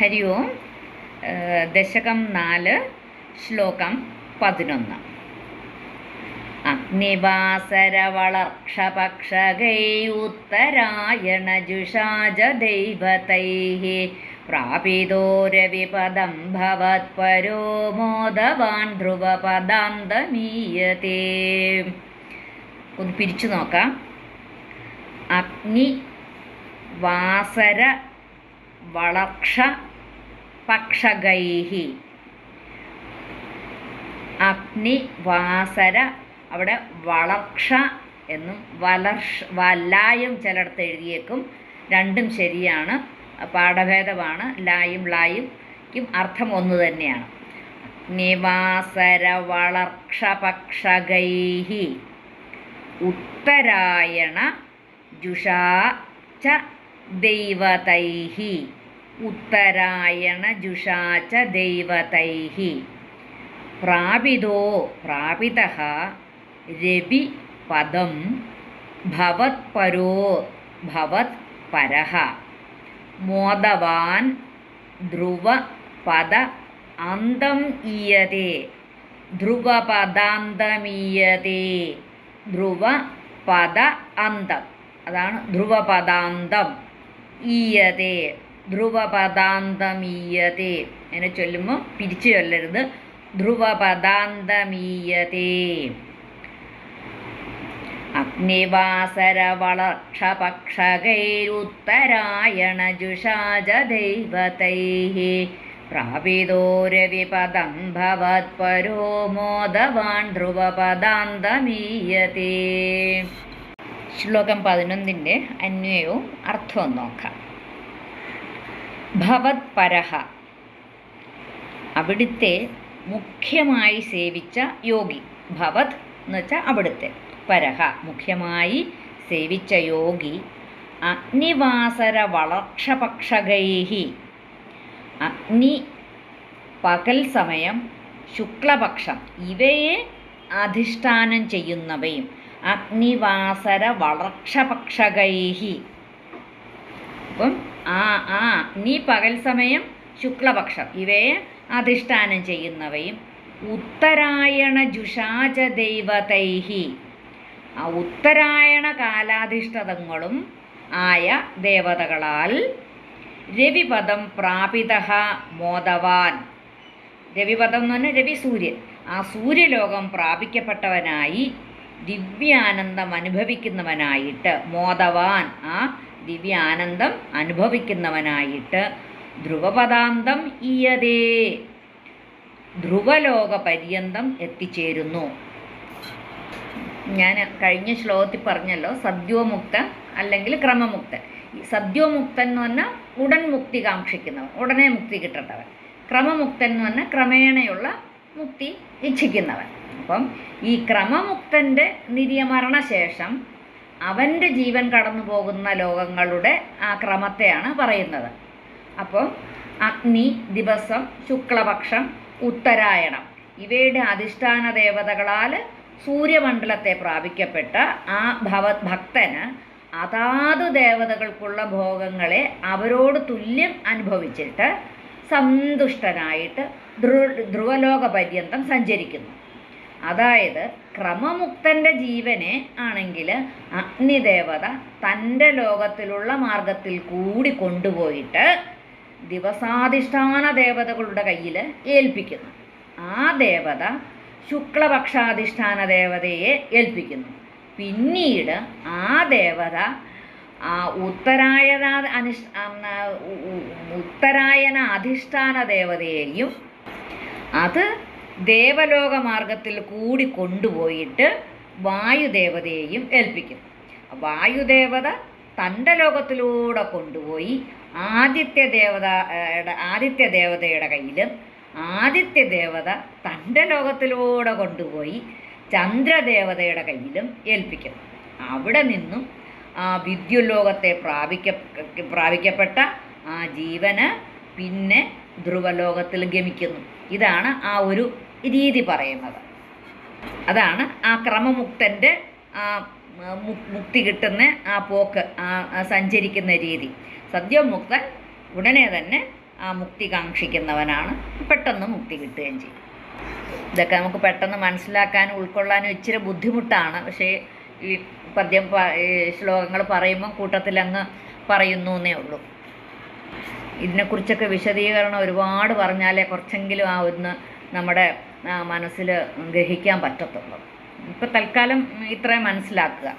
ഹരി ഓം. ദശകം 4 ശ്ലോകം 11. അഗ്നിവാസരവളർക്ഷപക്ഷകൈരുത്തരായണജുഷാജ ദൈവതൈഃ പ്രാപിതോ രവിപദം ഭവത്പരോ മോദവാൻ ധ്രുവപദാന്തമീയതേ. ഒന്ന് പിരിച്ചു നോക്കാം. അഗ്നി വാസര വളർക്ഷ പക്ഷകൈഃ. അഗ്നി വാസര, അവിടെ വളർക്ഷ എന്നും ലായും ചിലയിടത്ത് എഴുതിയേക്കും. രണ്ടും ശരിയാണ്, പാഠഭേദമാണ്. ലായും ലായും അർത്ഥം ഒന്ന് തന്നെയാണ്. അഗ്നിവാസര വളർക്ഷ പക്ഷകൈഃ ഉത്തരായണ ജുഷാ ച ദൈവതൈഃ. ഉത്തരായണ ജുഷാ ച ദൈവതൈഃ പ്രാപിതഃ രവി പദം ഭവത്പരഃ മോദവാൻ ധ്രുവപദ അന്തം ഈയതേ. ധ്രുവപദാന്തമീയതേ. ധ്രുവപദ അന്തം, അതാണ് ധ്രുവപദാന്തം. ഈയതേ, ധ്രുവപദാന്തമീയതേ. അങ്ങനെ ചൊല്ലുമ്പോൾ പിരിച്ചു ചൊല്ലരുത്. ധ്രുവപദാന്തമീയതേ. അഗ്നിവാസരവളർക്ഷപക്ഷകൈരുത്തരായണജുഷാജ ദൈവതൈഃ പ്രാപിതോ രവിപദം ഭവത്പരോ മോദവാൻ ധ്രുവപദാന്തമീയതേ. ശ്ലോകം 11 അന്വയവും അർത്ഥവും നോക്കാം. ഭവത്പരഃ, അവിടുത്തെ മുഖ്യമായി സേവിച്ച യോഗി. ഭവത് എന്ന് വെച്ചാൽ അവിടുത്തെ, പരഹ മുഖ്യമായി സേവിച്ച യോഗി. അഗ്നിവാസര വളർക്ഷപക്ഷകൈഃ, അഗ്നി പകൽ സമയം, ശുക്ലപക്ഷം ഇവയെ അധിഷ്ഠാനം ചെയ്യുന്നവയും. അഗ്നിവാസര വളർക്ഷപക്ഷകൈഃ, അപ്പം ആ അഗ്നി പകൽ സമയം, ശുക്ലപക്ഷം ഇവയെ അധിഷ്ഠാനം ചെയ്യുന്നവയും. ഉത്തരായണ ജുഷാച ദൈവതൈഃ, ആ ഉത്തരായണ കാലാധിഷ്ഠിതങ്ങളും ആയ ദേവതകളാൽ. രവിപദം പ്രാപിതഃ മോദവാൻ, രവിപദം എന്ന് പറഞ്ഞാൽ രവി സൂര്യൻ, ആ സൂര്യലോകം പ്രാപിക്കപ്പെട്ടവനായി, ദിവ്യാനന്ദം അനുഭവിക്കുന്നവനായിട്ട്. മോദവാൻ, ആ ദിവ്യാനന്ദം അനുഭവിക്കുന്നവനായിട്ട്. ധ്രുവപദാന്തം ഈയതേ, ധ്രുവലോക പര്യന്തം എത്തിച്ചേരുന്നു. ഞാൻ കഴിഞ്ഞ ശ്ലോകത്തിൽ പറഞ്ഞല്ലോ, സദ്യോമുക്തൻ അല്ലെങ്കിൽ ക്രമമുക്തൻ. ഈ സദ്യോമുക്തൻ എന്ന് പറഞ്ഞാൽ ഉടൻ മുക്തി കാക്ഷിക്കുന്നവൻ, ഉടനെ മുക്തി കിട്ടേണ്ടവൻ. ക്രമമുക്തൻ എന്ന് പറഞ്ഞാൽ ക്രമേണയുള്ള മുക്തി ഇച്ഛിക്കുന്നവൻ. അപ്പം ഈ ക്രമമുക്തൻ്റെ നിര്യമരണശേഷം അവൻ്റെ ജീവൻ കടന്നു പോകുന്ന ലോകങ്ങളുടെ ആ ക്രമത്തെയാണ് പറയുന്നത്. അപ്പോൾ അഗ്നി, ദിവസം, ശുക്ലപക്ഷം, ഉത്തരായണം ഇവയുടെ അധിഷ്ഠാന ദേവതകളാൽ സൂര്യമണ്ഡലത്തെ പ്രാപിക്കപ്പെട്ട ആ ഭക്തന് അതാതു ദേവതകൾക്കുള്ള ഭോഗങ്ങളെ അവരോട് തുല്യം അനുഭവിച്ചിട്ട് സന്തുഷ്ടനായിട്ട് ധ്രുവലോക പര്യന്തം സഞ്ചരിക്കുന്നു. അതായത് ക്രമമുക്തൻ്റെ ജീവനെ ആണെങ്കിൽ അഗ്നിദേവത തൻ്റെ ലോകത്തിലുള്ള മാർഗത്തിൽ കൂടി കൊണ്ടുപോയിട്ട് ദിവസാധിഷ്ഠാന ദേവതകളുടെ കയ്യിൽ ഏൽപ്പിക്കുന്നു. ആ ദേവത ശുക്ലപക്ഷാധിഷ്ഠാന ദേവതയെ ഏൽപ്പിക്കുന്നു. പിന്നീട് ആ ദേവത ആ ഉത്തരായന അധിഷ്ഠാന ദേവതയെയും അത് ദേവലോക മാർഗത്തിൽ കൂടി കൊണ്ടുപോയിട്ട് വായുദേവതയെയും ഏൽപ്പിക്കുന്നു. വായുദേവത തൻ്റെ ലോകത്തിലൂടെ കൊണ്ടുപോയി ആദിത്യ ദേവതയുടെ കയ്യിലും, ആദിത്യ ദേവത തൻ്റെ ലോകത്തിലൂടെ കൊണ്ടുപോയി ചന്ദ്രദേവതയുടെ കയ്യിലും ഏൽപ്പിക്കുന്നു. അവിടെ നിന്നും ആ വിദ്യുലോകത്തെ പ്രാപിക്കപ്പെട്ട ആ ജീവന് പിന്നെ ധ്രുവലോകത്തിൽ ഗമിക്കുന്നു. ഇതാണ് ആ ഒരു രീതി പറയുന്നത്. അതാണ് ആ ക്രമമുക്തൻ്റെ ആ മുക്തി കിട്ടുന്ന ആ പോക്ക്, ആ സഞ്ചരിക്കുന്ന രീതി. സദ്യോമുക്തൻ ഉടനെ തന്നെ ആ മുക്തി കാക്ഷിക്കുന്നവനാണ്, പെട്ടെന്ന് മുക്തി കിട്ടുകയും ചെയ്യും. ഇതൊക്കെ നമുക്ക് പെട്ടെന്ന് മനസ്സിലാക്കാനും ഉൾക്കൊള്ളാനും ഇച്ചിരി ബുദ്ധിമുട്ടാണ്. പക്ഷേ ഈ ഈ ശ്ലോകങ്ങൾ പറയുമ്പം കൂട്ടത്തിലങ്ങ് പറയുന്നു എന്നേ ഉള്ളൂ. ഇതിനെക്കുറിച്ചൊക്കെ വിശദീകരണം ഒരുപാട് പറഞ്ഞാലേ കുറച്ചെങ്കിലും ആ ഒന്ന് നമ്മുടെ മനസ്സിൽ ഗ്രഹിക്കാൻ പറ്റത്തുള്ളൂ. ഇപ്പം തൽക്കാലം ഇത്രയും മനസ്സിലാക്കുക.